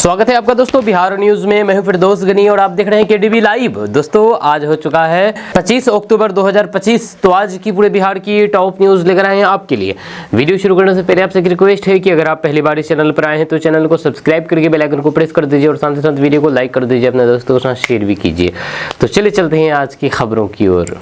स्वागत है आपका दोस्तों बिहार न्यूज में। मैं हूं फिरदौस गनी और आप देख रहे हैं केडीबी लाइव। दोस्तों आज हो चुका है 25 अक्टूबर 2025। तो आज की पूरे बिहार की टॉप न्यूज लेकर आए हैं आपके लिए। वीडियो शुरू करने से पहले आपसे एक रिक्वेस्ट है कि अगर आप पहली बार इस चैनल पर आए हैं तो चैनल को सब्सक्राइब करके बेल आइकन को प्रेस कर दीजिए और साथ ही साथ वीडियो को लाइक कर दीजिए, अपने दोस्तों के साथ शेयर भी कीजिए। तो चलिए चलते हैं आज की खबरों की ओर।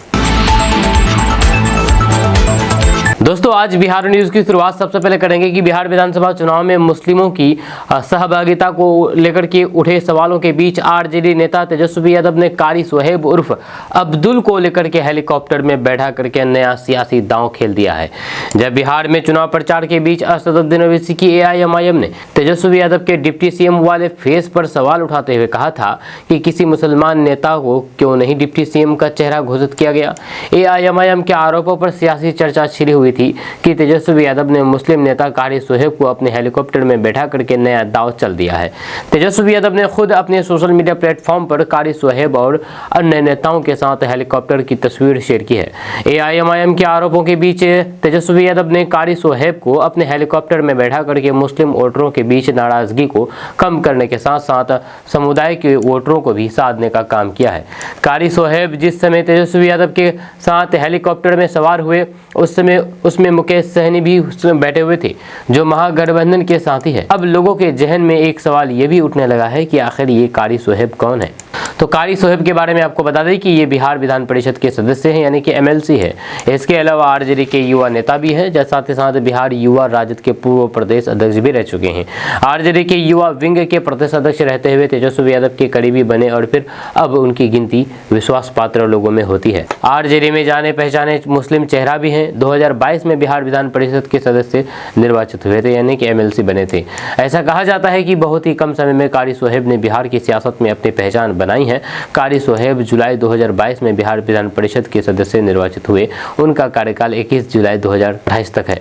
दोस्तों आज बिहार न्यूज की शुरुआत सबसे पहले करेंगे कि बिहार विधानसभा चुनाव में मुस्लिमों की सहभागिता को लेकर के उठे सवालों के बीच आरजेडी नेता तेजस्वी यादव ने कारी सोहेब उर्फ अब्दुल को लेकर के हेलीकॉप्टर में बैठा करके नया सियासी दांव खेल दिया है। जब बिहार में चुनाव प्रचार के बीच असदुद्दीन ओवैसी की एआईएमआईएम ने तेजस्वी यादव के डिप्टी सीएम वाले फेस पर सवाल उठाते हुए कहा था कि किसी मुसलमान नेता को क्यों नहीं डिप्टी सीएम का चेहरा घोषित किया गया। एआईएमआईएम के आरोपों पर सियासी चर्चा छिड़ी हुई थी कि तेजस्वी यादव ने मुस्लिम नेता कारी सोहेब को अपने हेलीकॉप्टर में बैठा करके नया दांव चल दिया है। तेजस्वी यादव ने खुद अपने सोशल मीडिया प्लेटफॉर्म पर कारी सोहेब और अन्य नेताओं के साथ हेलीकॉप्टर की तस्वीर शेयर की है। एआईएमआईएम के आरोपों के बीच तेजस्वी यादव ने कारी सोहेब को अपने हेलीकॉप्टर में बैठा करके मुस्लिम वोटरों के बीच नाराजगी को कम करने के साथ साथ समुदाय के वोटरों को भी साधने का काम किया है। कारी सोहेब जिस समय तेजस्वी यादव के साथ हेलीकॉप्टर में सवार हुए उस समय उसमें मुकेश सहनी भी उसमें बैठे हुए थे जो महागठबंधन के साथी है। अब लोगों के जहन में एक सवाल ये भी उठने लगा है कि आखिर ये कारी सोहेब कौन है। तो कारी सोहेब के बारे में आपको बता दें कि ये बिहार विधान परिषद के सदस्य हैं, यानी कि एमएलसी है। इसके अलावा आरजेडी के युवा नेता भी है, साथ ही साथ बिहार युवा राजद के पूर्व प्रदेश अध्यक्ष भी रह चुके हैं। आरजेडी के युवा विंग के प्रदेश अध्यक्ष रहते हुए तेजस्वी यादव के करीबी बने और फिर अब उनकी गिनती विश्वास पात्र लोगों में होती है। आरजेडी में जाने पहचाने मुस्लिम चेहरा भी है। 2022 में बिहार विधान परिषद के सदस्य निर्वाचित हुए थे, यानी कि एमएलसी बने थे। ऐसा कहा जाता है कि बहुत ही कम समय में कारी सोहेब ने बिहार की सियासत में अपनी पहचान बनाई है। कारी सोहेब जुलाई 2022 में बिहार विधान परिषद के सदस्य निर्वाचित हुए। उनका कार्यकाल 21 जुलाई 2028 तक है।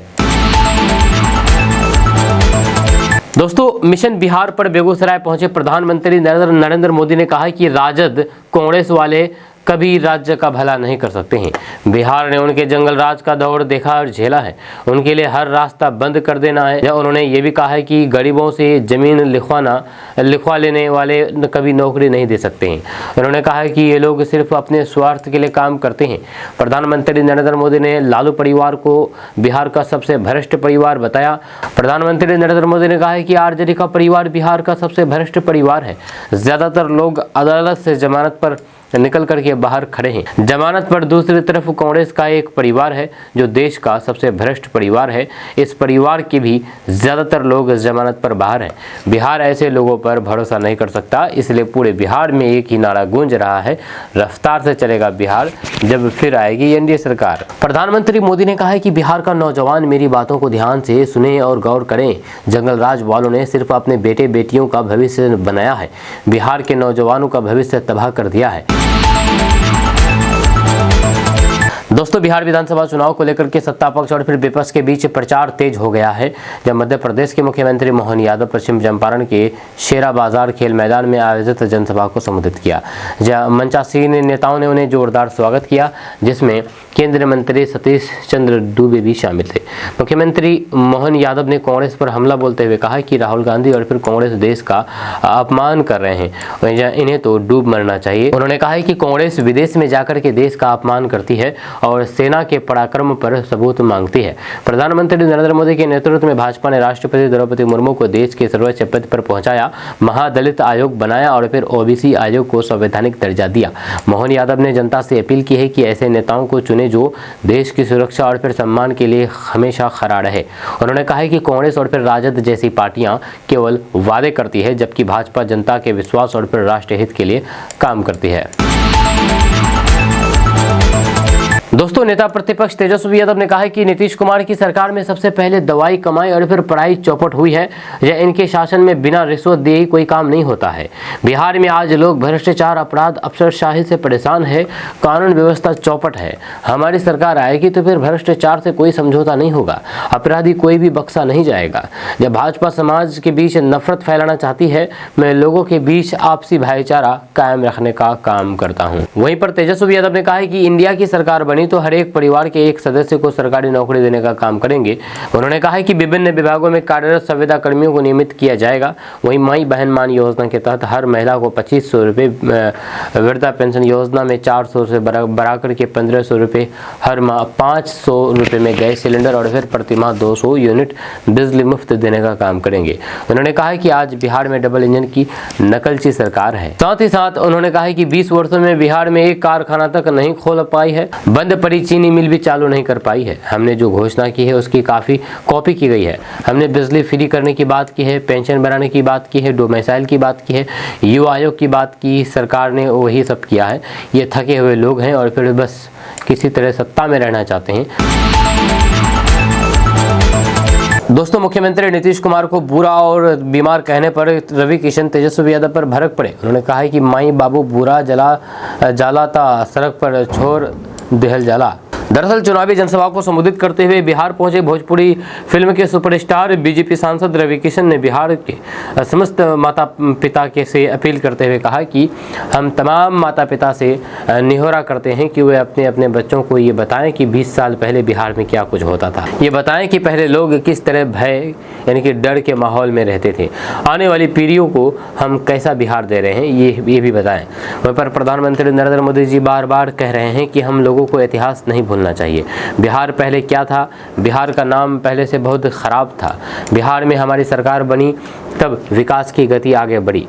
दोस्तों मिशन बिहार पर बेगूसराय पहुंचे प्रधानमंत्री नरेंद्र मोदी ने कहा कि राजद कांग्रेस वाले कभी राज्य का भला नहीं कर सकते हैं। बिहार ने उनके जंगल राज का दौर देखा और झेला है। उनके लिए हर रास्ता बंद कर देना है। या उन्होंने ये भी कहा है कि गरीबों से जमीन लिखवा लेने वाले कभी नौकरी नहीं दे सकते हैं। उन्होंने कहा है कि ये लोग सिर्फ अपने स्वार्थ के लिए काम करते हैं। प्रधानमंत्री नरेंद्र मोदी ने लालू परिवार को बिहार का सबसे भ्रष्ट परिवार बताया। प्रधानमंत्री नरेंद्र मोदी ने कहा है कि आरजेडी का परिवार बिहार का सबसे भ्रष्ट परिवार है। ज्यादातर लोग अदालत से जमानत पर निकल करके बाहर खड़े हैं। जमानत पर दूसरी तरफ कांग्रेस का एक परिवार है जो देश का सबसे भ्रष्ट परिवार है। इस परिवार के भी ज्यादातर लोग जमानत पर बाहर हैं। बिहार ऐसे लोगों पर भरोसा नहीं कर सकता, इसलिए पूरे बिहार में एक ही नारा गूंज रहा है, रफ्तार से चलेगा बिहार जब फिर आएगी एनडीए सरकार। प्रधानमंत्री मोदी ने कहा है कि बिहार का नौजवान मेरी बातों को ध्यान से सुने और गौर करें। जंगल राज वालों ने सिर्फ अपने बेटे बेटियों का भविष्य बनाया है, बिहार के नौजवानों का भविष्य तबाह कर दिया है। दोस्तों बिहार विधानसभा चुनाव को लेकर के सत्ता पक्ष और फिर विपक्ष के बीच प्रचार तेज हो गया है। जब मध्य प्रदेश के मुख्यमंत्री मोहन यादव पश्चिम चंपारण के शेरा बाजार खेल मैदान में आयोजित जनसभा को संबोधित किया, जहां मंचासीन नेताओं ने उन्हें जोरदार स्वागत किया, जिसमें केंद्रीय मंत्री सतीश चंद्र दूबे भी शामिल थे। मुख्यमंत्री मोहन यादव ने कांग्रेस पर हमला बोलते हुए कहा कि राहुल गांधी और फिर कांग्रेस देश का अपमान कर रहे हैं, इन्हें तो डूब मरना चाहिए। उन्होंने कहा है कि कांग्रेस विदेश में जाकर के देश का अपमान करती है और सेना के पराक्रम पर सबूत मांगती है। प्रधानमंत्री नरेंद्र मोदी के नेतृत्व में भाजपा ने राष्ट्रपति द्रौपदी मुर्मू को देश के सर्वोच्च पद पर पहुंचाया, महादलित आयोग बनाया और फिर ओबीसी आयोग को संवैधानिक दर्जा दिया। मोहन यादव ने जनता से अपील की है कि ऐसे नेताओं को चुने जो देश की सुरक्षा और फिर सम्मान के लिए हमेशा खड़ा रहे। उन्होंने कहा है कि कांग्रेस और फिर राजद जैसी पार्टियां केवल वादे करती है, जबकि भाजपा जनता के विश्वास और फिर राष्ट्र हित के लिए काम करती है। दोस्तों नेता प्रतिपक्ष तेजस्वी यादव ने कहा है कि नीतीश कुमार की सरकार में सबसे पहले दवाई कमाई और फिर पढ़ाई चौपट हुई है। यह इनके शासन में बिना रिश्वत दिए ही कोई काम नहीं होता है। बिहार में आज लोग भ्रष्टाचार, अपराध, अफसरशाही से परेशान है, कानून व्यवस्था चौपट है। हमारी सरकार आएगी तो फिर भ्रष्टाचार से कोई समझौता नहीं होगा, अपराधी कोई भी बख्शा नहीं जाएगा। जब भाजपा समाज के बीच नफरत फैलाना चाहती है, मैं लोगों के बीच आपसी भाईचारा कायम रखने का काम करता हूँ। वहीं पर तेजस्वी यादव ने कहा है कि इंडिया की सरकार बनी तो हर एक परिवार के एक सदस्य को सरकारी नौकरी देने का काम करेंगे। उन्होंने कहा है कि विभिन्न विभागों में कार्यरत संविदा कर्मियों को नियमित किया जाएगा। वहीं माई बहन मान योजना के तहत हर महिला को 2500 रुपये, वृद्धा पेंशन योजना में 400 से बढ़ाकर के 1500 रुपये हर माह, 500 रुपये में गैस सिलेंडर और फिर प्रतिमाह 200 यूनिट बिजली मुफ्त देने का काम करेंगे। उन्होंने कहा है कि आज बिहार में डबल इंजन की नकलची सरकार है। साथ ही साथ उन्होंने कहा है कि 20 वर्षों में बिहार में एक कारखाना तक नहीं खोल पाई है, बंद पड़ी चीनी मिल भी चालू नहीं कर पाई है। हमने जो घोषणा की है उसकी काफी कॉपी की गई है। हमने बिजली फ्री करने की बात की है, पेंशन बढ़ाने की बात की है, डोमिसाइल की बात की है, युवा आयोग की बात की। सरकार ने वही सब किया है। ये थके हुए लोग हैं और फिर बस किसी तरह सत्ता में रहना चाहते हैं। दोस्तों, मुख्यमंत्री नीतीश कुमार को बुरा और बीमार कहने पर रवि किशन तेजस्वी यादव पर भड़क पड़े। उन्होंने कहा है कि माई बाबू बुरा जाला ता सड़क पर छोड़ देहल जाला। दरअसल चुनावी जनसभा को संबोधित करते हुए बिहार पहुंचे भोजपुरी फिल्म के सुपरस्टार बीजेपी सांसद रवि किशन ने बिहार के समस्त माता पिता के से अपील करते हुए कहा कि हम तमाम माता पिता से निहोरा करते हैं कि वे अपने अपने बच्चों को ये बताएं कि 20 साल पहले बिहार में क्या कुछ होता था। ये बताएं कि पहले लोग किस तरह भय यानी कि डर के माहौल में रहते थे। आने वाली पीढ़ियों को हम कैसा बिहार दे रहे हैं ये भी बताएं। वहीं पर प्रधानमंत्री नरेंद्र मोदी जी बार बार कह रहे हैं कि हम लोगों को इतिहास नहीं भूलना चाहिए। बिहार पहले क्या था? बिहार का नाम पहले से बहुत खराब था। बिहार में हमारी सरकार बनी तब विकास की गति आगे बढ़ी।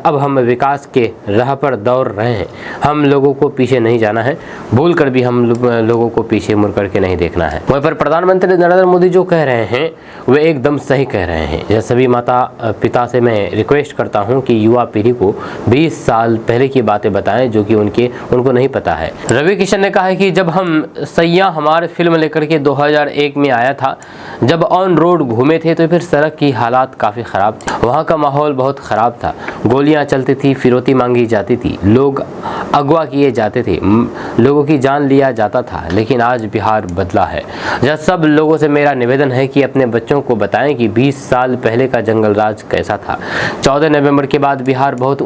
अब हम विकास के राह पर दौड़ रहे हैं। हम लोगों को पीछे नहीं जाना है, भूल कर भी हम लोगों को पीछे मुड़ करके नहीं देखना है। वहीं पर प्रधानमंत्री नरेंद्र मोदी जो कह रहे हैं वे एकदम सही कह रहे हैं। जैसे सभी माता पिता से मैं रिक्वेस्ट करता हूं कि युवा पीढ़ी को 20 साल पहले की बातें बताएं जो कि उनको नहीं पता है। रवि किशन ने कहा है कि जब हम सैया हमारे फिल्म लेकर के 2001 में आया था, जब ऑन रोड घूमे थे तो फिर सड़क की हालात काफ़ी ख़राब थी। वहाँ का माहौल बहुत ख़राब था। गोलियाँ चलती थी, फिरौती मांगी जाती थी, लोग अगवा किए जाते थे, लोगों की जान लिया जाता था। लेकिन आज बिहार बदला है। जब सब लोगों से मेरा निवेदन है कि अपने बच्चों को बताएं कि 20 साल पहले का जंगल राज कैसा था। 14 नवंबर के बाद बिहार बहुत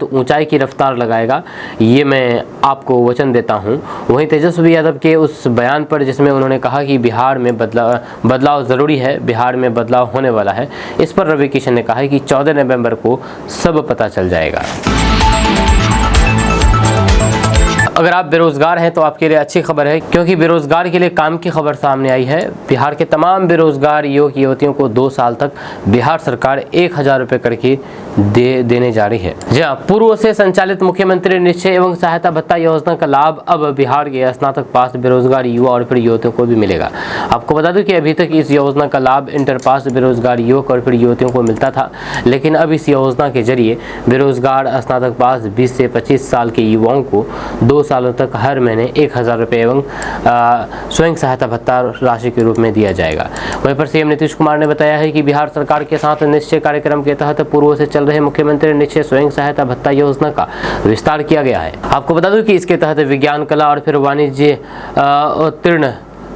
ऊंचाई की रफ्तार लगाएगा। ये मैं आपको वचन देता हूं। वहीं तेजस्वी यादव के उस बयान पर जिसमें उन्होंने कहा कि बिहार में बदलाव ज़रूरी है, बिहार में बदलाव होने वाला है, इस पर रवि किशन ने कहा है कि 14 नवंबर को सब पता चल जाएगा। अगर आप बेरोजगार हैं तो आपके लिए अच्छी खबर है, क्योंकि बेरोजगार के लिए काम की खबर सामने आई है। बिहार के तमाम बेरोजगार युवक युवतियों को 2 साल तक बिहार सरकार 1000 रुपये करके देने जा रही है। जी हाँ, पूर्व से संचालित मुख्यमंत्री निश्चय एवं सहायता भत्ता योजना का लाभ अब बिहार के स्नातक पास बेरोजगार युवा और फिर युवतियों को भी मिलेगा। आपको बता दूं कि अभी तक इस योजना का लाभ इंटर पास बेरोजगार युवक और फिर युवतियों को मिलता था, लेकिन अब इस योजना के जरिए बेरोजगार स्नातक पास 20 से 25 साल के युवाओं को 2 सालों तक हर महीने 1000 रुपये एवं स्वयं सहायता भत्ता राशि के रूप में दिया जाएगा। वहीं पर सीएम नीतीश कुमार ने बताया है कि बिहार सरकार के साथ निश्चय कार्यक्रम के तहत पूर्व से चल रहे मुख्यमंत्री निश्चय स्वयं सहायता भत्ता योजना का विस्तार किया गया है। आपको बता दूं कि इसके तहत विज्ञान, कला और फिर वाणिज्य उत्तीर्ण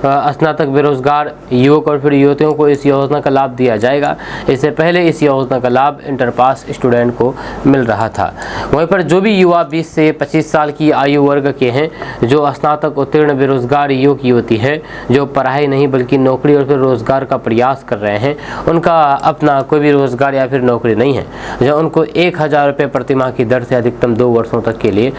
स्नातक बेरोजगार युवक और फिर युवतियों को इस योजना का लाभ दिया जाएगा। इससे पहले इस योजना का लाभ इंटर पास स्टूडेंट को मिल रहा था। वहीं पर जो भी युवा 20 से 25 साल की आयु वर्ग के हैं, जो स्नातक उत्तीर्ण बेरोजगार युवक युवती है, जो पढ़ाई नहीं बल्कि नौकरी और फिर रोजगार का प्रयास कर रहे हैं, उनका अपना कोई भी रोजगार या फिर नौकरी नहीं है, जो उनको 1000 रुपये प्रतिमाह की दर से अधिकतम 2 वर्षों तक के लिए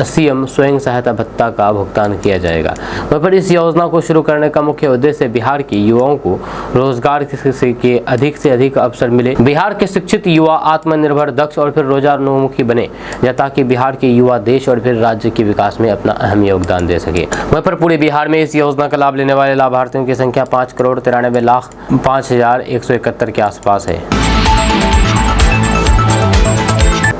सीएम स्वयं सहायता भत्ता का भुगतान किया जाएगा। वहीं पर इस योजना को शुरू करने का मुख्य उद्देश्य बिहार के युवाओं को रोजगार के अधिक से अधिक अवसर मिले, बिहार के शिक्षित युवा आत्मनिर्भर, दक्ष और फिर रोजगारोन्मुखी बने, ताकि बिहार के युवा देश और फिर राज्य के विकास में अपना अहम योगदान दे सके। वहीं पर पूरे बिहार में इस योजना का लाभ लेने वाले लाभार्थियों की संख्या 5,93,05,171 के आसपास है।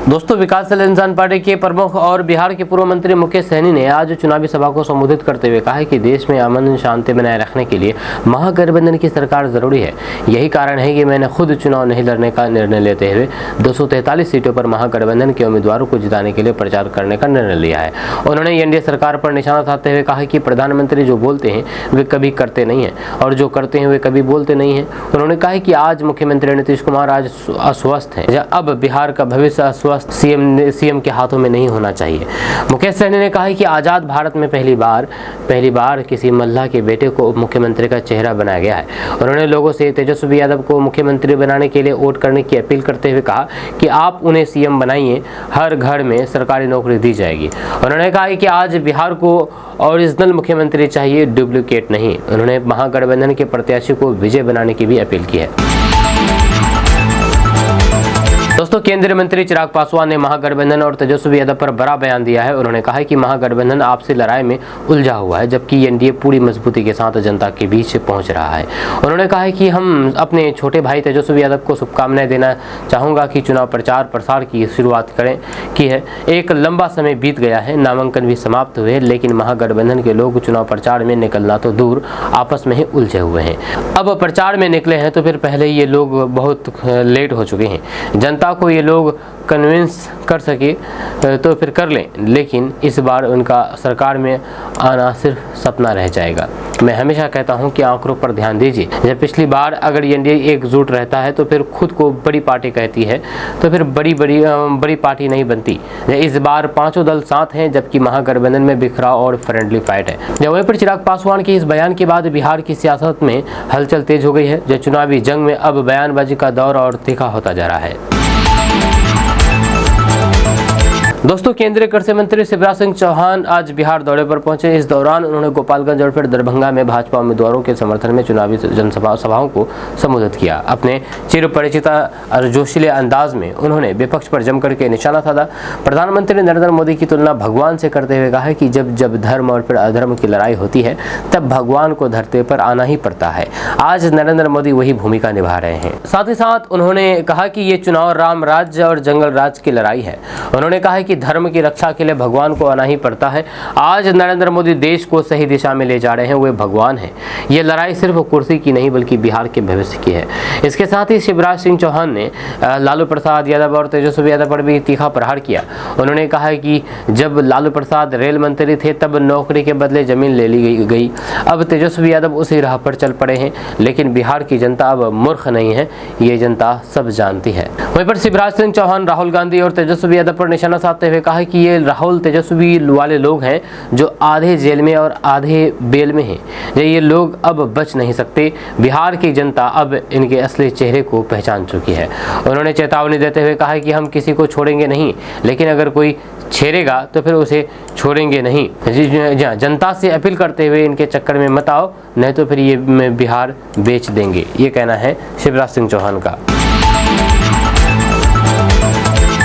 दोस्तों, विकासशील इंसान पार्टी के प्रमुख और बिहार के पूर्व मंत्री मुकेश सहनी ने आज चुनावी सभा को संबोधित करते हुए कहा कि देश में अमन शांति बनाए रखने के लिए महागठबंधन की सरकार जरूरी है। यही कारण है कि मैंने खुद चुनाव नहीं लड़ने का निर्णय लेते हुए 243 सीटों पर महागठबंधन के उम्मीदवारों को जिताने के लिए प्रचार करने का निर्णय लिया है। उन्होंने एनडीए सरकार पर निशाना साधते हुए कहा कि प्रधानमंत्री जो बोलते हैं वे कभी करते नहीं हैं और जो करते हैं वे कभी बोलते नहीं हैं। उन्होंने कहा कि आज मुख्यमंत्री नीतीश कुमार आज अस्वस्थ हैं। अब बिहार का भविष्य अस्वस्थ बंदोबस्त सीएम के हाथों में नहीं होना चाहिए। मुकेश सहनी ने कहा है कि आज़ाद भारत में पहली बार किसी मल्लाह के बेटे को उप मुख्यमंत्री का चेहरा बनाया गया है। उन्होंने लोगों से तेजस्वी यादव को मुख्यमंत्री बनाने के लिए वोट करने की अपील करते हुए कहा कि आप उन्हें सीएम बनाइए, हर घर में सरकारी नौकरी दी जाएगी। उन्होंने कहा कि आज बिहार को ओरिजिनल मुख्यमंत्री चाहिए, डुप्लीकेट नहीं। उन्होंने महागठबंधन के प्रत्याशी को विजय बनाने की भी अपील की है। दोस्तों, केंद्रीय मंत्री चिराग पासवान ने महागठबंधन और तेजस्वी यादव पर बड़ा बयान दिया है। उन्होंने कहा है कि महागठबंधन आपसी लड़ाई में उलझा हुआ है, जबकि एनडीए पूरी मजबूती के साथ जनता के बीच पहुंच रहा है। उन्होंने कहा है कि हम अपने छोटे भाई तेजस्वी यादव को शुभकामनाएं देना चाहूँगा कि चुनाव प्रचार प्रसार की शुरुआत की है। एक लंबा समय बीत गया है, नामांकन भी समाप्त हुए, लेकिन महागठबंधन के लोग चुनाव प्रचार में निकलना तो दूर, आपस में ही उलझे हुए हैं। अब प्रचार में निकले हैं तो फिर पहले ये लोग बहुत लेट हो चुके हैं। जनता को ये लोग कन्विंस कर सके तो फिर कर लें, लेकिन इस बार उनका सरकार में आना सिर्फ सपना रह जाएगा। मैं हमेशा कहता हूं कि आंकड़ों पर ध्यान दीजिए। जब पिछली बार अगर एनडीए एकजुट रहता है तो फिर खुद को बड़ी पार्टी कहती है, तो फिर बड़ी पार्टी नहीं बनती। इस बार पांचों दल साथ हैं, जबकि महागठबंधन में बिखराव और फ्रेंडली फाइट है। वहीं पर चिराग पासवान के इस बयान के बाद बिहार की सियासत में हलचल तेज हो गई है। जो चुनावी जंग में अब बयानबाजी का दौर और तीखा होता जा रहा है। दोस्तों, केंद्रीय कृषि मंत्री शिवराज सिंह चौहान आज बिहार दौरे पर पहुंचे। इस दौरान उन्होंने गोपालगंज और फिर दरभंगा में भाजपा उम्मीदवारों के समर्थन में चुनावी जनसभाओं को संबोधित किया। अपने चिरपरिचित और जोशीले अंदाज में उन्होंने विपक्ष पर जमकर के निशाना साधा। प्रधानमंत्री नरेंद्र मोदी की तुलना भगवान से करते हुए कहा है कि जब धर्म और फिर अधर्म की लड़ाई होती है तब भगवान को धरती पर आना ही पड़ता है। आज नरेंद्र मोदी वही भूमिका निभा रहे हैं। साथ ही साथ उन्होंने कहा कि ये चुनाव राम राज्य और जंगल राज की लड़ाई है। उन्होंने कहा है कि धर्म की रक्षा के लिए भगवान को आना ही पड़ता है। आज नरेंद्र मोदी देश को सही दिशा में ले जा रहे हैं, वे भगवान हैं। ये लड़ाई सिर्फ कुर्सी की नहीं बल्कि बिहार के भविष्य की है। इसके साथ ही शिवराज सिंह चौहान ने लालू प्रसाद यादव और तेजस्वी यादव पर भी तीखा प्रहार किया। उन्होंने कहा है कि जब लालू प्रसाद रेल मंत्री थे तब नौकरी के बदले जमीन ले ली गई। अब तेजस्वी यादव उसी राह पर चल पड़े हैं, लेकिन बिहार की जनता अब मूर्ख नहीं है, ये जनता सब जानती है। वहीं पर शिवराज सिंह चौहान राहुल गांधी और तेजस्वी यादव पर निशाना साधते हुए कहा कि ये राहुल तेजस्वी वाले लोग हैं जो आधे जेल में और आधे बेल में हैं। ये लोग अब बच नहीं सकते। बिहार की जनता अब इनके असली चेहरे को पहचान चुकी है। उन्होंने चेतावनी देते हुए कहा कि हम किसी को छोड़ेंगे नहीं, लेकिन अगर कोई छेड़ेगा तो फिर उसे छोड़ेंगे नहीं। जनता से अपील करते हुए इनके चक्कर में मत आओ, नहीं तो फिर ये बिहार बेच देंगे। ये कहना है शिवराज सिंह चौहान का।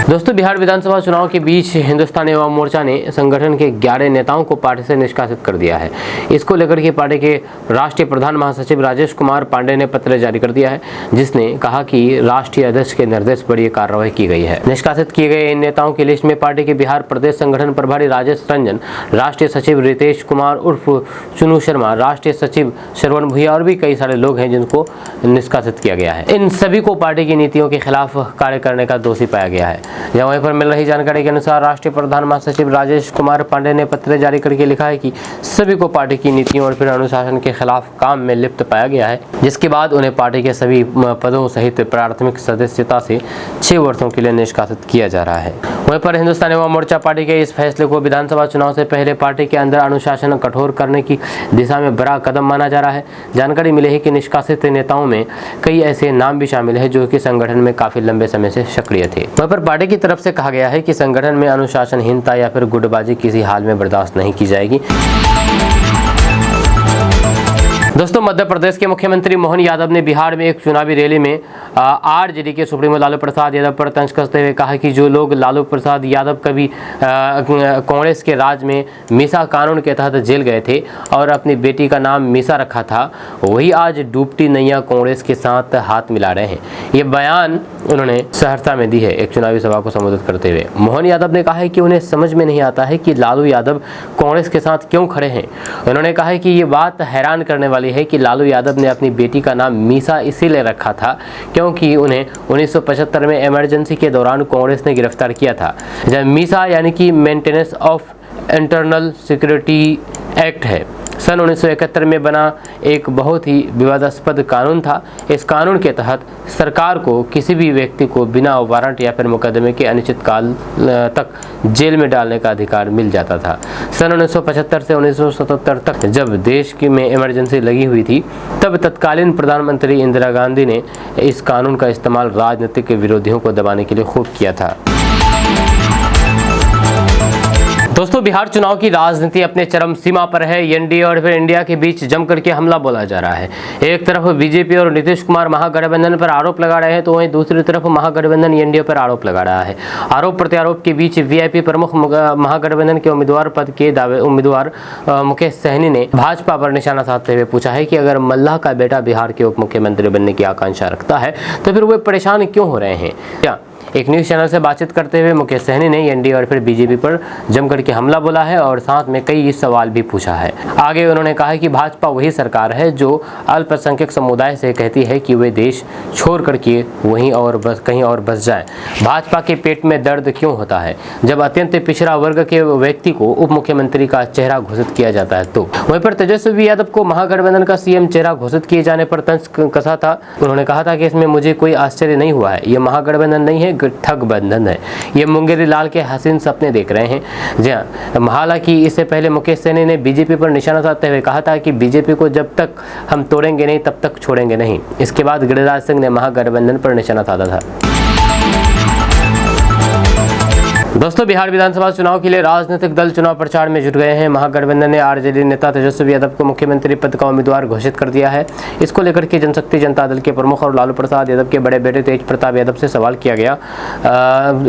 दोस्तों, बिहार विधानसभा चुनाव के बीच हिंदुस्तानी अवाम मोर्चा ने संगठन के 11 नेताओं को पार्टी से निष्कासित कर दिया है। इसको लेकर के पार्टी के राष्ट्रीय प्रधान महासचिव राजेश कुमार पांडे ने पत्र जारी कर दिया है, जिसने कहा कि राष्ट्रीय अध्यक्ष के निर्देश पर यह कार्रवाई की गई है। निष्कासित किए गए इन नेताओं की लिस्ट में पार्टी के बिहार प्रदेश संगठन प्रभारी राजेश रंजन, राष्ट्रीय सचिव रितेश कुमार उर्फ चुनू शर्मा, राष्ट्रीय सचिव श्रवण भुइया और भी कई सारे लोग हैं जिनको निष्कासित किया गया है। इन सभी को पार्टी की नीतियों के खिलाफ कार्य करने का दोषी पाया गया है। वहीं पर मिल रही जानकारी के अनुसार राष्ट्रीय प्रधान महासचिव राजेश कुमार पांडे ने पत्र जारी करके लिखा है कि सभी को पार्टी की नीतियों और फिर अनुशासन के खिलाफ काम में लिप्त पाया गया है, जिसके बाद उन्हें पार्टी के सभी पदों सहित प्राथमिक सदस्यता से 6 वर्षों के लिए निष्कासित किया जा रहा है। वहीं पर हिंदुस्तानी अवाम मोर्चा पार्टी के इस फैसले को विधानसभा चुनाव से पहले पार्टी के अंदर अनुशासन कठोर करने की दिशा में बड़ा कदम माना जा रहा है। जानकारी मिली है कि निष्कासित नेताओं में कई ऐसे नाम भी शामिल है जो कि संगठन में काफी लंबे समय से सक्रिय थे। वहीं पर पार्टी की तरफ से कहा गया है कि संगठन में अनुशासनहीनता या फिर गुटबाजी किसी हाल में बर्दाश्त नहीं की जाएगी। दोस्तों, मध्य प्रदेश के मुख्यमंत्री मोहन यादव ने बिहार में एक चुनावी रैली में आरजेडी के सुप्रीमो लालू प्रसाद यादव पर तंज कसते हुए कहा कि जो लोग लालू प्रसाद यादव कभी कांग्रेस के राज में मीसा कानून के तहत जेल गए थे और अपनी बेटी का नाम मीसा रखा था, वही आज डूबती नैया कांग्रेस के साथ हाथ मिला रहे हैं। ये बयान उन्होंने सहरसा में दी है एक चुनावी सभा को संबोधित करते हुए। मोहन यादव ने कहा है कि उन्हें समझ में नहीं आता है कि लालू यादव कांग्रेस के साथ क्यों खड़े हैं। उन्होंने कहा है कि ये बात हैरान करने वाली है कि लालू यादव ने अपनी बेटी का नाम मीसा इसीलिए रखा था क्योंकि उन्हें 1975 में इमरजेंसी के दौरान कांग्रेस ने गिरफ्तार किया था। जब मीसा यानी कि maintenance of internal security act है, सन 1971 में बना एक बहुत ही विवादास्पद कानून था। इस कानून के तहत सरकार को किसी भी व्यक्ति को बिना वारंट या फिर मुकदमे के अनिश्चित काल तक जेल में डालने का अधिकार मिल जाता था। सन 1975 से 1977 तक जब देश में इमरजेंसी लगी हुई थी, तब तत्कालीन प्रधानमंत्री इंदिरा गांधी ने इस कानून का इस्तेमाल राजनीतिक विरोधियों को दबाने के लिए खूब किया था। दोस्तों, बिहार चुनाव की राजनीति अपने चरम सीमा पर है। एनडीए और फिर इंडिया के बीच जमकर के हमला बोला जा रहा है। एक तरफ बीजेपी और नीतीश कुमार महागठबंधन पर आरोप लगा रहे हैं, तो वहीं दूसरी तरफ महागठबंधन एनडीए पर आरोप लगा रहा है। आरोप प्रत्यारोप के बीच वीआईपी प्रमुख महागठबंधन के उम्मीदवार पद के उम्मीदवार मुकेश सहनी ने भाजपा पर निशाना साधते हुए पूछा है कि अगर मल्लाह का बेटा बिहार के उप मुख्यमंत्री बनने की आकांक्षा रखता है तो फिर वे परेशान क्यों हो रहे हैं। क्या एक न्यूज़ चैनल से बातचीत करते हुए मुकेश सहनी ने एनडीए और फिर बीजेपी पर जमकर के हमला बोला है और साथ में कई सवाल भी पूछा है। आगे उन्होंने कहा कि भाजपा वही सरकार है जो अल्पसंख्यक समुदाय से कहती है कि वे देश छोड़ करके कहीं और बस जाए। भाजपा के पेट में दर्द क्यों होता है जब अत्यंत पिछड़ा वर्ग के व्यक्ति को उप मुख्यमंत्री का चेहरा घोषित किया जाता है। तो वहीं पर तेजस्वी यादव को महागठबंधन का सीएम चेहरा घोषित किए जाने पर तंज कसा था। उन्होंने कहा था कि इसमें मुझे कोई आश्चर्य नहीं हुआ है। ये महागठबंधन नहीं है, ठग बंधन है। ये मुंगेरी लाल के हसीन सपने देख रहे हैं। जी हाँ, हालांकि इससे पहले मुकेश सहनी ने बीजेपी पर निशाना साधते हुए कहा था कि बीजेपी को जब तक हम तोड़ेंगे नहीं तब तक छोड़ेंगे नहीं। इसके बाद गिरिराज सिंह ने महागठबंधन पर निशाना साधा था। दोस्तों, बिहार विधानसभा चुनाव के लिए राजनीतिक दल चुनाव प्रचार में जुट गए हैं। महागठबंधन ने आरजेडी नेता तेजस्वी यादव को मुख्यमंत्री पद का उम्मीदवार घोषित कर दिया है। इसको लेकर के जनशक्ति जनता दल के प्रमुख और लालू प्रसाद यादव के बड़े बेटे तेज प्रताप यादव से सवाल किया गया।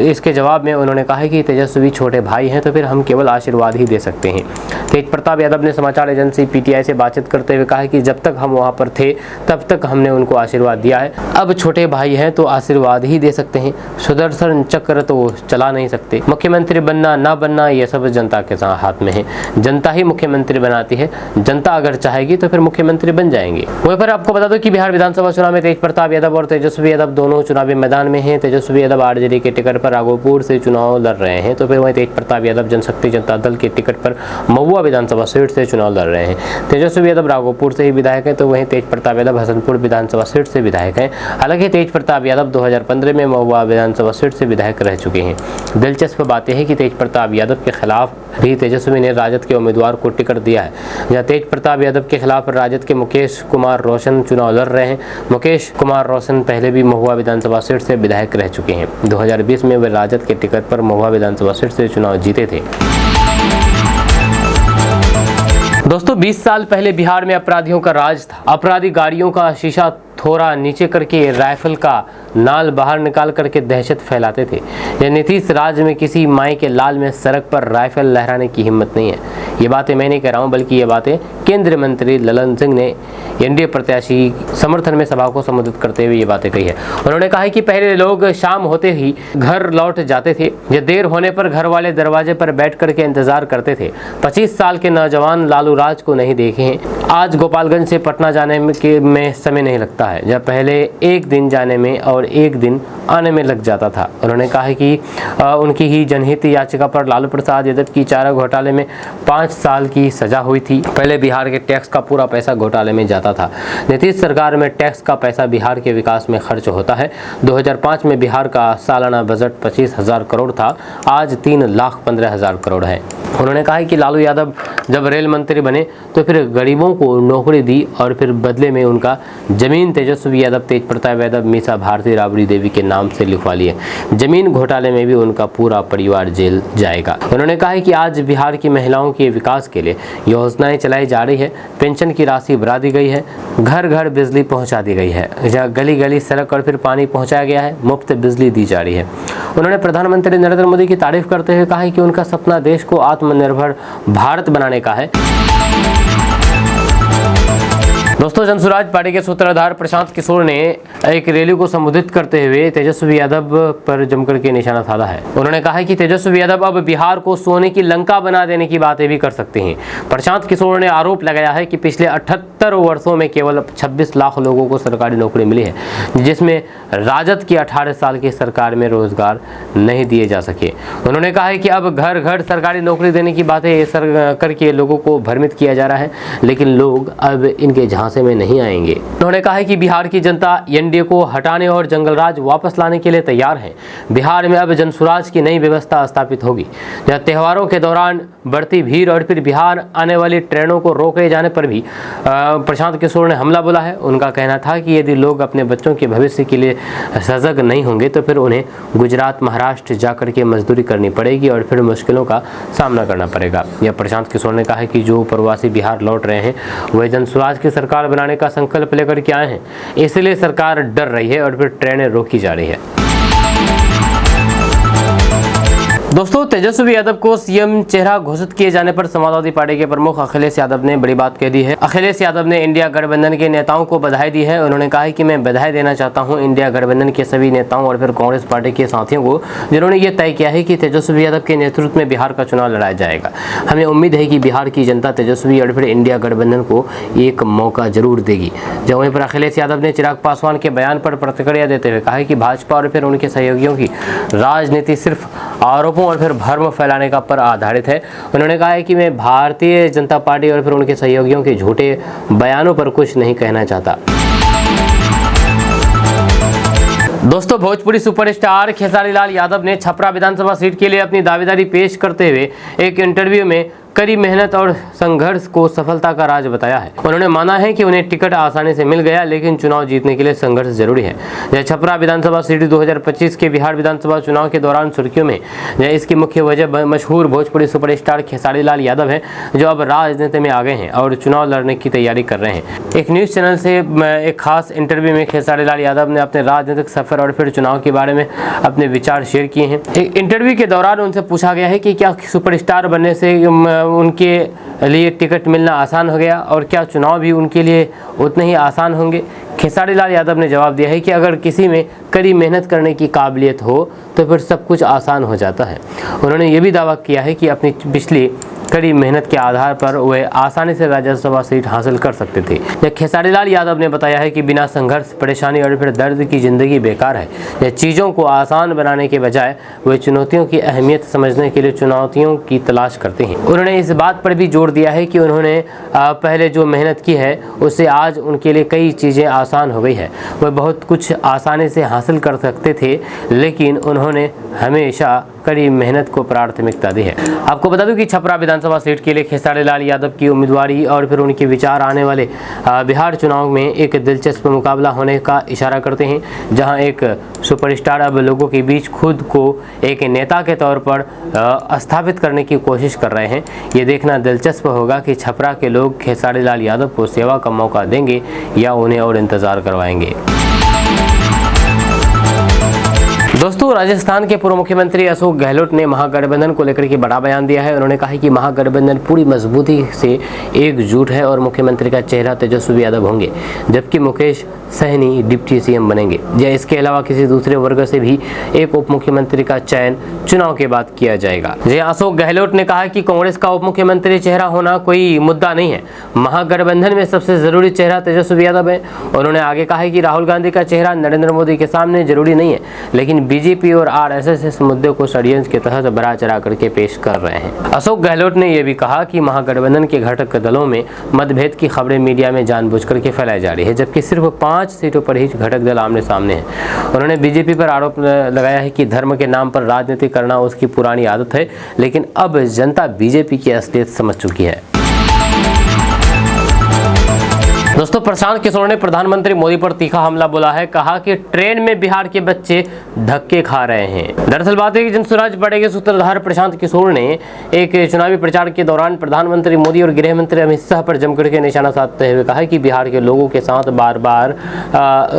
इसके जवाब में उन्होंने कहा कि तेजस्वी छोटे भाई हैं तो फिर हम केवल आशीर्वाद ही दे सकते हैं। तेज प्रताप यादव ने समाचार एजेंसी पीटीआई से बातचीत करते हुए कहा कि जब तक हम वहाँ पर थे तब तक हमने उनको आशीर्वाद दिया है। अब छोटे भाई हैं तो आशीर्वाद ही दे सकते हैं, सुदर्शन चक्र तो चला नहीं सकते। मुख्यमंत्री बनना ना बनना ये सब जनता के हाथ में है। जनता ही मुख्यमंत्री बनाती है। जनता अगर चाहेगी तो फिर मुख्यमंत्री बन जाएंगे। वहीं पर आपको बता दो कि बिहार विधानसभा चुनाव में तेज प्रताप यादव और तेजस्वी यादव दोनों चुनावी मैदान में हैं। तेजस्वी यादव आरजेडी के टिकट पर राघोपुर से चुनाव लड़ रहे हैं, तो फिर वहीं तेज प्रताप यादव जनशक्ति जनता दल के टिकट पर महुआ विधानसभा सीट से चुनाव लड़ रहे हैं। तेजस्वी यादव राघोपुर से ही विधायक हैं, तो वहीं तेज प्रताप यादव हसनपुर विधानसभा सीट से विधायक हैं। हालांकि तेज प्रताप यादव 2015 में महुआ विधानसभा सीट से विधायक रह चुके हैं। दिलचस्प बातें हैं कि तेज प्रताप यादव के खिलाफ भी तेजस्वी ने राजद के उम्मीदवार को टिकट दिया है। जहां तेज प्रताप यादव के खिलाफ राजद के मुकेश कुमार रोशन चुनाव लड़ रहे हैं। मुकेश कुमार रोशन पहले भी महुआ विधानसभा सीट से विधायक रह चुके हैं। 2020 में वे राजद के टिकट पर महुआ विधानसभा सीट से चुनाव जीते थे। दोस्तों, 20 साल पहले बिहार में अपराधियों का राज था। अपराधी गाड़ियों का शीशा थोड़ा नीचे करके राइफल का नाल बाहर निकाल करके दहशत फैलाते थे। यह नीतीश राज में किसी माई के लाल में सड़क पर राइफल लहराने की हिम्मत नहीं है। ये बातें मैं नहीं कह रहा हूँ, बल्कि ये बातें केंद्रीय मंत्री ललन सिंह ने एनडीए प्रत्याशी समर्थन में सभा को संबोधित करते हुए ये बातें कही है। उन्होंने कहा कि पहले लोग शाम होते ही घर लौट जाते थे। या देर होने पर घर वाले दरवाजे पर बैठ करके इंतजार करते थे। 25 साल के नौजवान लालू राज को नहीं देखे हैं। आज गोपालगंज से पटना जाने में समय नहीं लगता है, जब पहले एक दिन जाने में और एक दिन आने में लग जाता था। उन्होंने कहा कि उनकी ही जनहित याचिका पर लालू प्रसाद यादव की चारा घोटाले में 5 साल की सजा हुई थी। पहले बिहार के टैक्स का पूरा पैसा घोटाले में जाता था। नीतीश सरकार में टैक्स का पैसा बिहार के विकास में खर्च होता है। 2005 में बिहार का सालाना बजट 25,000 करोड़ था, आज 3,15,000 करोड़ है। उन्होंने कहा कि लालू यादव जब रेल मंत्री बने तो फिर गरीबों को नौकरी दी और फिर बदले में उनका जमीन तेजस्वी यादव, तेज प्रताप यादव, मीसा भारती, राबड़ी देवी के नाम से लिखवा लिए। जमीन घोटाले में भी उनका पूरा परिवार जेल जाएगा। उन्होंने कहा कि आज बिहार की महिलाओं के विकास के लिए योजनाएं चलाई जा रही है। पेंशन की राशि बढ़ा दी गई है, घर घर बिजली पहुंचा दी गई है, जहाँ गली गली सड़क और फिर पानी पहुंचाया गया है, मुफ्त बिजली दी जा रही है। उन्होंने प्रधानमंत्री नरेंद्र मोदी की तारीफ करते हुए कहा कि उनका सपना देश को आत्मनिर्भर भारत बनाने का है। दोस्तों, जनसुराज पार्टी के सूत्रधार प्रशांत किशोर ने एक रैली को संबोधित करते हुए तेजस्वी यादव पर जमकर के निशाना साधा है। उन्होंने कहा है कि तेजस्वी यादव अब बिहार को सोने की लंका बना देने की बातें भी कर सकते हैं। प्रशांत किशोर ने आरोप लगाया है कि पिछले 78 वर्षों में केवल 26 लाख लोगों को सरकारी नौकरी मिली है, जिसमें राजद की 18 साल की सरकार में रोजगार नहीं दिए जा सके। उन्होंने कहा है कि अब घर घर सरकारी नौकरी देने की बातें करके लोगों को भ्रमित किया जा रहा है, लेकिन लोग अब इनके झांसे में नहीं आएंगे। उन्होंने कहा है कि बिहार की जनता एनडीए को हटाने और जंगलराज वापस लाने के लिए तैयार है। बिहार में अब जनसुराज की नई व्यवस्था स्थापित होगी, जहां त्योहारों के दौरान बढ़ती भीड़ और फिर बिहार आने वाली ट्रेनों को रोके जाने पर भी प्रशांत किशोर ने हमला बोला है। उनका कहना था कि यदि लोग अपने बच्चों के भविष्य के लिए सजग नहीं होंगे तो फिर उन्हें गुजरात, महाराष्ट्र जाकर के मजदूरी करनी पड़ेगी और फिर मुश्किलों का सामना करना पड़ेगा। यह प्रशांत किशोर ने कहा है कि जो प्रवासी बिहार लौट रहे हैं वह जनसुराज की सरकार बनाने का संकल्प लेकर के आए हैं, इसलिए सरकार डर रही है और फिर ट्रेनें रोकी जा रही है। दोस्तों, तेजस्वी यादव को सीएम चेहरा घोषित किए जाने पर समाजवादी पार्टी के प्रमुख अखिलेश यादव ने बड़ी बात कह दी है। अखिलेश यादव ने इंडिया गठबंधन के नेताओं को बधाई दी है। उन्होंने कहा है कि मैं बधाई देना चाहता हूं इंडिया गठबंधन के सभी नेताओं और फिर कांग्रेस पार्टी के साथियों को, जिन्होंने ये तय किया है कि तेजस्वी यादव के नेतृत्व में बिहार का चुनाव लड़ाया जाएगा। हमें उम्मीद है कि बिहार की जनता तेजस्वी और फिर इंडिया गठबंधन को एक मौका जरूर देगी। जब वहीं पर अखिलेश यादव ने चिराग पासवान के बयान पर प्रतिक्रिया देते हुए कहा है कि भाजपा और फिर उनके सहयोगियों की राजनीति सिर्फ आरोपों और फिर भ्रम फैलाने का पर आधारित है। उन्होंने कहा है कि मैं भारतीय जनता पार्टी और फिर उनके सहयोगियों के झूठे बयानों पर कुछ नहीं कहना चाहता। दोस्तों, भोजपुरी सुपरस्टार खेसारी लाल यादव ने छपरा विधानसभा सीट के लिए अपनी दावेदारी पेश करते हुए एक इंटरव्यू में कड़ी मेहनत और संघर्ष को सफलता का राज बताया है। उन्होंने माना है कि उन्हें टिकट आसानी से मिल गया, लेकिन चुनाव जीतने के लिए संघर्ष जरूरी है। यह छपरा विधानसभा सीट 2025 के बिहार विधानसभा चुनाव के दौरान सुर्खियों में इसकी मुख्य वजह मशहूर भोजपुरी सुपरस्टार खेसारी लाल यादव है, जो अब राजनीति में आ गए हैं और चुनाव लड़ने की तैयारी कर रहे हैं। एक न्यूज चैनल से एक खास इंटरव्यू में खेसारी लाल यादव ने अपने राजनीतिक सफर और फिर चुनाव के बारे में अपने विचार शेयर किए हैं। एक इंटरव्यू के दौरान उनसे पूछा गया है कि क्या सुपरस्टार बनने से उनके लिए टिकट मिलना आसान हो गया और क्या चुनाव भी उनके लिए उतने ही आसान होंगे। खेसारी लाल यादव ने जवाब दिया है कि अगर किसी में कड़ी मेहनत करने की काबिलियत हो तो फिर सब कुछ आसान हो जाता है। उन्होंने ये भी दावा किया है कि अपनी पिछली कड़ी मेहनत के आधार पर वे आसानी से राज्यसभा सीट हासिल कर सकते थे। यह खेसारी लाल यादव ने बताया है कि बिना संघर्ष, परेशानी और फिर दर्द की जिंदगी बेकार है। यह चीज़ों को आसान बनाने के बजाय वे चुनौतियों की अहमियत समझने के लिए चुनौतियों की तलाश करते हैं। उन्होंने इस बात पर भी जोर दिया है कि उन्होंने पहले जो मेहनत की है उससे आज उनके लिए कई चीज़ें आसान हो गई है। वे बहुत कुछ आसानी से हासिल कर सकते थे, लेकिन उन्होंने हमेशा कड़ी मेहनत को प्राथमिकता दी है। आपको बता दूं कि छपरा विधानसभा सीट के लिए खेसारी लाल यादव की उम्मीदवारी और फिर उनके विचार आने वाले बिहार चुनाव में एक दिलचस्प मुकाबला होने का इशारा करते हैं, जहां एक सुपरस्टार अब लोगों के बीच खुद को एक नेता के तौर पर स्थापित करने की कोशिश कर रहे हैं। ये देखना दिलचस्प होगा कि छपरा के लोग खेसारी लाल यादव को सेवा का मौका देंगे या उन्हें और इंतजार करवाएंगे। दोस्तों, राजस्थान के पूर्व मुख्यमंत्री अशोक गहलोत ने महागठबंधन को लेकर के बड़ा बयान दिया है। उन्होंने कहा है कि महागठबंधन पूरी मजबूती से एकजुट है और मुख्यमंत्री का चेहरा तेजस्वी यादव होंगे, जबकि मुकेश सहनी डिप्टी सीएम बनेंगे। या इसके अलावा किसी दूसरे वर्ग से भी एक उप मुख्यमंत्री का चयन चुनाव के बाद किया जाएगा। अशोक गहलोत ने कहा कि कांग्रेस का उप मुख्यमंत्री चेहरा होना कोई मुद्दा नहीं है। महागठबंधन में सबसे जरूरी चेहरा तेजस्वी यादव है। उन्होंने आगे कहा है कि राहुल गांधी का चेहरा नरेंद्र मोदी के सामने जरूरी नहीं है, लेकिन बीजेपी और आरएसएस इस मुद्दे को षड्यंत्र के तहत बढ़ा चढ़ा करके पेश कर रहे हैं। अशोक गहलोत ने यह भी कहा कि महागठबंधन के घटक दलों में मतभेद की खबरें मीडिया में जानबूझकर के फैलाई जा रही है, जबकि सिर्फ 5 सीटों पर ही घटक दल आमने सामने हैं। उन्होंने बीजेपी पर आरोप लगाया है कि धर्म के नाम पर राजनीति करना उसकी पुरानी आदत है, लेकिन अब जनता बीजेपी की असलियत समझ चुकी है। दोस्तों, प्रशांत किशोर ने प्रधानमंत्री मोदी पर तीखा हमला बोला है। कहा कि ट्रेन में बिहार के बच्चे धक्के खा रहे हैं। दरअसल बात है कि जनसुराज पार्टी के सूत्रधार प्रशांत किशोर ने एक चुनावी प्रचार के दौरान प्रधानमंत्री मोदी और गृह मंत्री अमित शाह पर जमकर के निशाना साधते हुए कहा कि बिहार के लोगों के साथ बार बार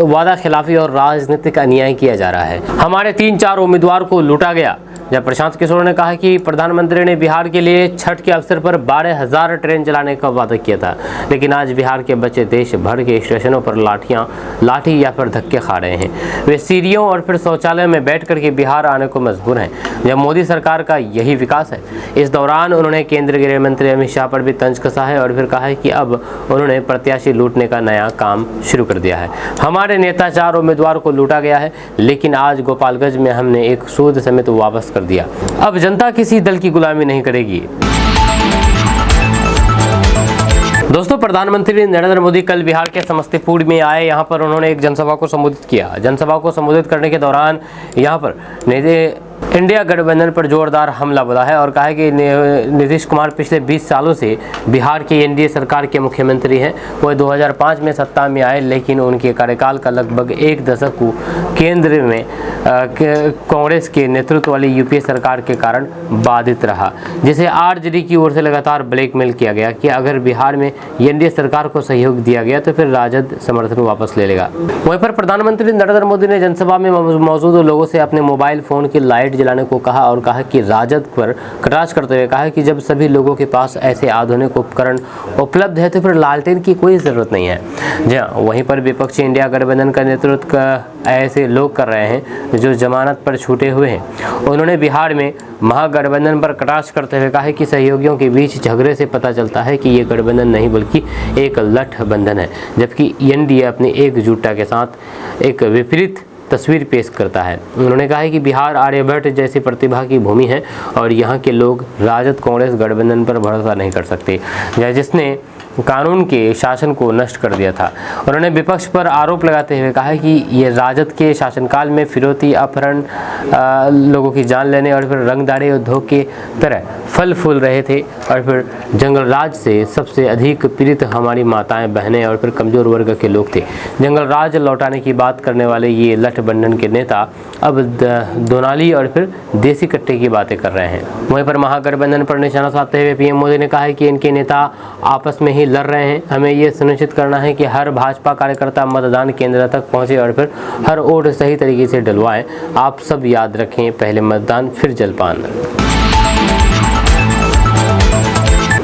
वादा खिलाफी और राजनीतिक अन्याय किया जा रहा है। हमारे 3-4 उम्मीदवार को लूटा गया। जब प्रशांत किशोर ने कहा कि प्रधानमंत्री ने बिहार के लिए छठ के अवसर पर 12,000 ट्रेन चलाने का वादा किया था, लेकिन आज बिहार के बच्चे देश भर के स्टेशनों पर लाठी या फिर धक्के खा रहे हैं। वे सीढ़ियों और फिर शौचालय में बैठ करके बिहार आने को मजबूर हैं। जब मोदी सरकार का यही विकास है। इस दौरान उन्होंने केंद्रीय गृह मंत्री अमित शाह पर भी तंज कसा है और फिर कहा है कि अब उन्होंने प्रत्याशी लूटने का नया काम शुरू कर दिया है। हमारे नेता 4 उम्मीदवार को लूटा गया है, लेकिन आज गोपालगंज में हमने एक सूद समेत वापस कर दिया। अब जनता किसी दल की गुलामी नहीं करेगी। दोस्तों, प्रधानमंत्री नरेंद्र मोदी कल बिहार के समस्तीपुर में आए। यहाँ पर उन्होंने एक जनसभा को संबोधित किया। जनसभा को संबोधित करने के दौरान यहाँ पर इंडिया गठबंधन पर जोरदार हमला बोला है और कहा है कि नीतीश कुमार पिछले 20 सालों से बिहार के एनडीए सरकार के मुख्यमंत्री हैं। वो 2005 में सत्ता में आए, लेकिन उनके कार्यकाल का लगभग 1 दशक को केंद्र में कांग्रेस के नेतृत्व वाली यूपीए सरकार के कारण बाधित रहा, जिसे आरजेडी की ओर से लगातार ब्लैकमेल किया गया कि अगर बिहार में एनडीए सरकार को सहयोग दिया गया तो फिर राजद समर्थन वापस ले लेगा। वहीं पर प्रधानमंत्री नरेंद्र मोदी ने जनसभा में मौजूद लोगों से अपने मोबाइल फोन की लाइट जलाने को कहा और कहा कि राजद पर कटाक्ष करते हुए कहा कि जब सभी लोगों के पास ऐसे आधुनिक उपकरण उपलब्ध है तो फिर लालटेन की कोई ज़रूरत नहीं है। जी हाँ, वहीं पर विपक्षी इंडिया गठबंधन का नेतृत्व ऐसे लोग कर रहे हैं जो जमानत पर छूटे हुए हैं। उन्होंने बिहार में महागठबंधन पर कटाक्ष करते हुए कहा कि सहयोगियों के बीच झगड़े से पता चलता है कि ये गठबंधन नहीं बल्कि एक गठबंधन है, जबकि एनडीए अपनी एकजुटता के साथ एक विपरीत तस्वीर पेश करता है। उन्होंने कहा है कि बिहार आर्यभट्ट जैसी प्रतिभा की भूमि है और यहाँ के लोग राजद कांग्रेस गठबंधन पर भरोसा नहीं कर सकते, जिसने कानून के शासन को नष्ट कर दिया था। उन्होंने विपक्ष पर आरोप लगाते हुए कहा कि ये राजद के शासनकाल में फिरौती, अपहरण, लोगों की जान लेने और फिर रंगदारी उद्योग की तरह फल फूल रहे थे और फिर जंगल राज से सबसे अधिक पीड़ित हमारी माताएं, बहनें और फिर कमजोर वर्ग के लोग थे। जंगल राज लौटाने की बात करने वाले ये गठबंधन के नेता अब दोनाली और फिर देसी कट्टे की बातें कर रहे हैं। वहीं पर महागठबंधन पर निशाना साधते हुए पीएम मोदी ने कहा है कि इनके नेता आपस में ही लड़ रहे हैं। हमें ये सुनिश्चित करना है कि हर भाजपा कार्यकर्ता मतदान केंद्र तक पहुंचे और फिर हर वोट सही तरीके से डलवाएं। आप सब याद रखें, पहले मतदान फिर जलपान।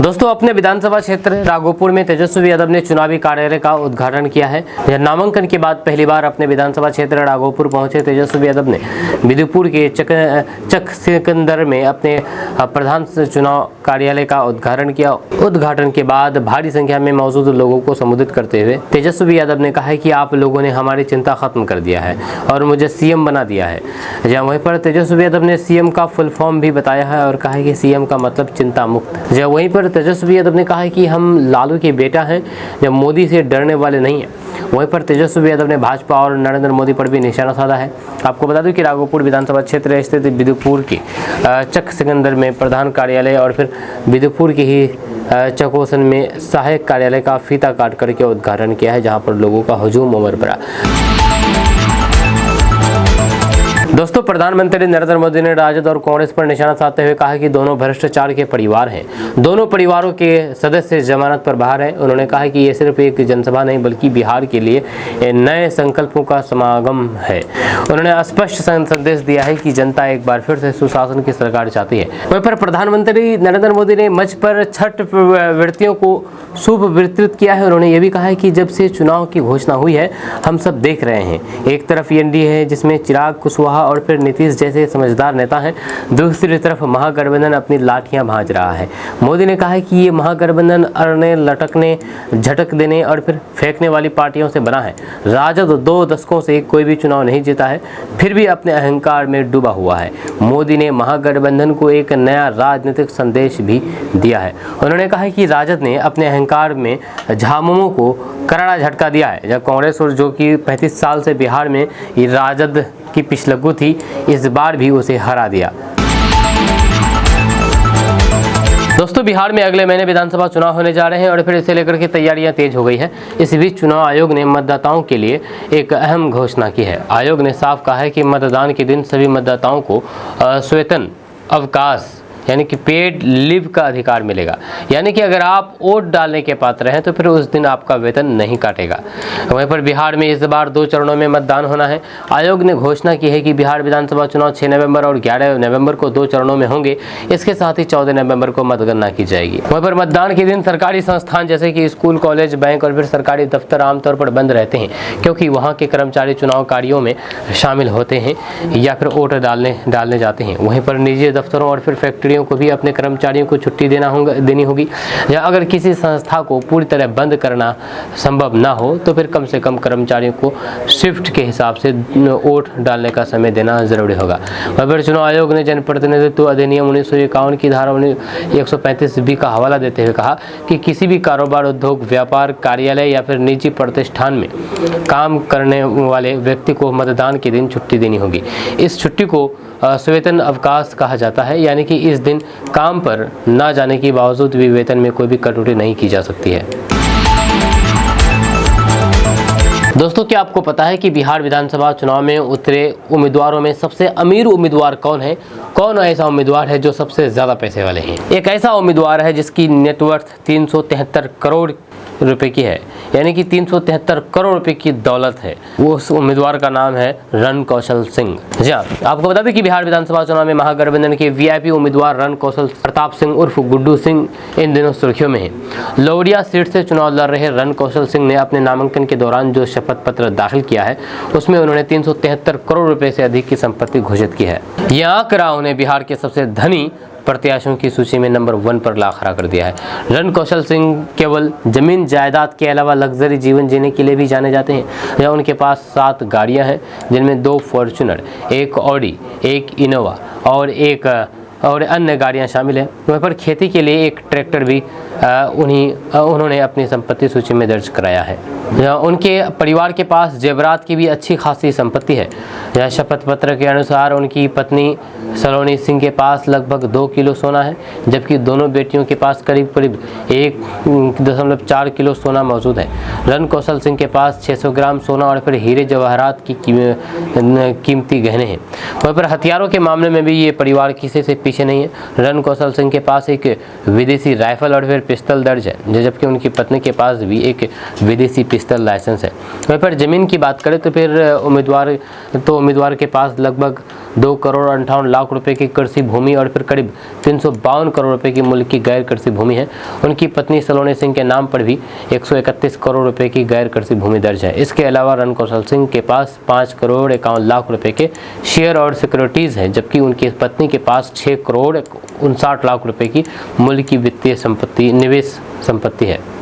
दोस्तों, अपने विधानसभा क्षेत्र राघोपुर में तेजस्वी यादव ने चुनावी कार्यालय का उद्घाटन किया है। नामांकन के बाद पहली बार अपने विधानसभा क्षेत्र राघोपुर पहुंचे तेजस्वी यादव ने बिदुपुर के चक सिकंदर में अपने प्रधान चुनाव कार्यालय का उद्घाटन किया। उद्घाटन के बाद भारी संख्या में मौजूद लोगों को संबोधित करते हुए तेजस्वी यादव ने कहा है कि आप लोगों ने हमारी चिंता खत्म कर दिया है और मुझे सीएम बना दिया है। जहाँ वहीं पर तेजस्वी यादव ने सीएम का फुल फॉर्म भी बताया है और कहा है कि सीएम का मतलब चिंता मुक्त। जहाँ वहीं पर तेजस्वी यादव ने कहा है कि हम लालू के बेटा हैं, जब मोदी से डरने वाले नहीं हैं। वहीं पर तेजस्वी यादव ने भाजपा और नरेंद्र मोदी पर भी निशाना साधा है। आपको बता दूं कि राघोपुर विधानसभा क्षेत्र स्थित बिदुपुर के चक सिकंदर में प्रधान कार्यालय और फिर बिदुपुर के ही चकोसन में सहायक कार्यालय का फीता काट करके उद्घाटन किया है, जहां पर लोगों का हुजूम उमड़ पड़ा। दोस्तों, प्रधानमंत्री नरेंद्र मोदी ने राजद और कांग्रेस पर निशाना साधते हुए कहा कि दोनों भ्रष्टाचार के परिवार हैं। दोनों परिवारों के सदस्य जमानत पर बाहर हैं। उन्होंने कहा कि ये सिर्फ एक जनसभा नहीं बल्कि बिहार के लिए नए संकल्पों का समागम है। उन्होंने स्पष्ट संदेश दिया है कि जनता एक बार फिर से सुशासन की सरकार चाहती है। वहीं पर प्रधानमंत्री नरेंद्र मोदी ने मंच पर छठ व्रतियों को शुभ वितरित किया है। उन्होंने ये भी कहा है कि जब से चुनाव की घोषणा हुई है हम सब देख रहे हैं, एक तरफ एनडीए है जिसमें चिराग कुशवाहा और फिर नीतीश जैसे समझदार नेता हैं, दूसरी तरफ महागठबंधन अपनी लाठियां भांज रहा है। मोदी ने कहा है कि ये महागठबंधन अड़ने, लटकने, झटक देने और फिर फेंकने वाली पार्टियों से बना है। राजद 2 दशकों से कोई भी चुनाव नहीं जीता है, फिर भी अपने अहंकार में डूबा हुआ है। मोदी ने महागठबंधन को एक नया राजनीतिक संदेश भी दिया है। उन्होंने कहा कि राजद ने अपने अहंकार में झामुमो को करारा झटका दिया है। जब कांग्रेस और जो कि 35 साल से बिहार में राजद की पिछलग्गू थी, इस बार भी उसे हरा दिया। दोस्तों, बिहार में अगले महीने विधानसभा चुनाव होने जा रहे हैं और फिर इसे लेकर के तैयारियां तेज हो गई है। इस बीच चुनाव आयोग ने मतदाताओं के लिए एक अहम घोषणा की है। आयोग ने साफ कहा है कि मतदान के दिन सभी मतदाताओं को स्वेतन अवकाश यानी कि पेड लीव का अधिकार मिलेगा। यानी कि अगर आप वोट डालने के पात्र हैं तो फिर उस दिन आपका वेतन नहीं काटेगा। वहीं पर बिहार में इस बार 2 चरणों में मतदान होना है। आयोग ने घोषणा की है कि बिहार विधानसभा चुनाव 6 नवंबर और 11 नवंबर को 2 चरणों में होंगे। इसके साथ ही 14 नवंबर को मतगणना की जाएगी। वहीं पर मतदान के दिन सरकारी संस्थान जैसे कि स्कूल, कॉलेज, बैंक और फिर सरकारी दफ्तर आमतौर पर बंद रहते हैं, क्योंकि वहाँ के कर्मचारी चुनाव कार्यों में शामिल होते हैं या फिर वोट डालने जाते हैं। वहीं पर निजी दफ्तरों और फिर फैक्ट्रियों को भी अपने कर्मचारियों को छुट्टी देनी होगी। या अगर किसी संस्था को पूरी तरह बंद करना संभव ना हो तो फिर कम से कम कर्मचारियों को शिफ्ट के हिसाब से वोट डालने का समय देना जरूरी होगा। वहीं चुनाव आयोग ने जनप्रतिनिधित्व अधिनियम 1951 की धारा 135B का हवाला देते हुए कहा कि किसी भी कारोबार, उद्योग, व्यापार, कार्यालय या फिर निजी प्रतिष्ठान में काम करने वाले व्यक्ति को मतदान के दिन छुट्टी देनी होगी। इस छुट्टी को सवेतन अवकाश कहा जाता है, यानी कि इस दिन काम पर ना जाने के बावजूद भी वेतन में कोई भी कटौती नहीं की जा सकती है। दोस्तों, क्या आपको पता है कि बिहार विधानसभा चुनाव में उतरे उम्मीदवारों में सबसे अमीर उम्मीदवार कौन है? कौन ऐसा उम्मीदवार है जो सबसे ज़्यादा पैसे वाले हैं? एक ऐसा उम्मीदवार है जिसकी नेटवर्थ 373 करोड़ रुपए की है, यानी कि 373 करोड़ रुपए की दौलत है। वो उस उम्मीदवार का नाम है रणकौशल सिंह। जी हाँ, आपको बता दें कि बिहार विधानसभा चुनाव में महागठबंधन के वीआईपी उम्मीदवार रणकौशल प्रताप सिंह उर्फ गुड्डू सिंह इन दिनों सुर्खियों में है। लौरिया सीट से चुनाव लड़ रहे रणकौशल सिंह ने अपने नामांकन के दौरान जो शपथ पत्र दाखिल किया है उसमें उन्होंने 373 करोड़ रुपए से अधिक की संपत्ति घोषित की है। यह आंकड़ा उन्हें बिहार के सबसे धनी प्रत्याशियों की सूची में नंबर 1 पर ला खड़ा कर दिया है। रणकौशल सिंह केवल जमीन जायदाद के अलावा लग्जरी जीवन जीने के लिए भी जाने जाते हैं। यहाँ उनके पास 7 गाड़ियाँ हैं, जिनमें 2 फॉर्च्यूनर, 1 ऑडी, 1 इनोवा और अन्य गाड़ियां शामिल हैं। वहीं पर खेती के लिए 1 ट्रैक्टर भी उन्होंने अपनी संपत्ति सूची में दर्ज कराया है। उनके परिवार के पास जेवरात की भी अच्छी खासी संपत्ति है। यह शपथ पत्र के अनुसार उनकी पत्नी सलोनी सिंह के पास लगभग 2 किलो सोना है, जबकि दोनों बेटियों के पास करीब 1.4 किलो सोना मौजूद है। रणकौशल सिंह के पास 600 ग्राम सोना और फिर हीरे जवाहरात की कीमती गहने हैं। वहीं पर हथियारों के मामले में भी ये परिवार किसी से पीछे नहीं है। रणकौशल सिंह के पास एक विदेशी राइफल और फिर पिस्तौल दर्ज है, जबकि उनकी पत्नी के पास भी एक विदेशी पिस्तौल लाइसेंस है। वहीं पर जमीन की बात करें तो फिर उम्मीदवार के पास लगभग 2 करोड़ 58 लाख रुपए की कृषि भूमि और फिर करीब 352 करोड़ रुपए की मूल्य की गैर कृषि भूमि है। उनकी पत्नी सलोनी सिंह के नाम पर भी 131 करोड़ रुपए की गैर कृषि भूमि दर्ज है। इसके अलावा रणकौशल सिंह के पास 5 करोड़ 51 लाख रुपए के शेयर और सिक्योरिटीज है, जबकि उनकी पत्नी के पास 6 करोड़ 59 लाख रुपए की मूल्य की वित्तीय संपत्ति, निवेश संपत्ति है।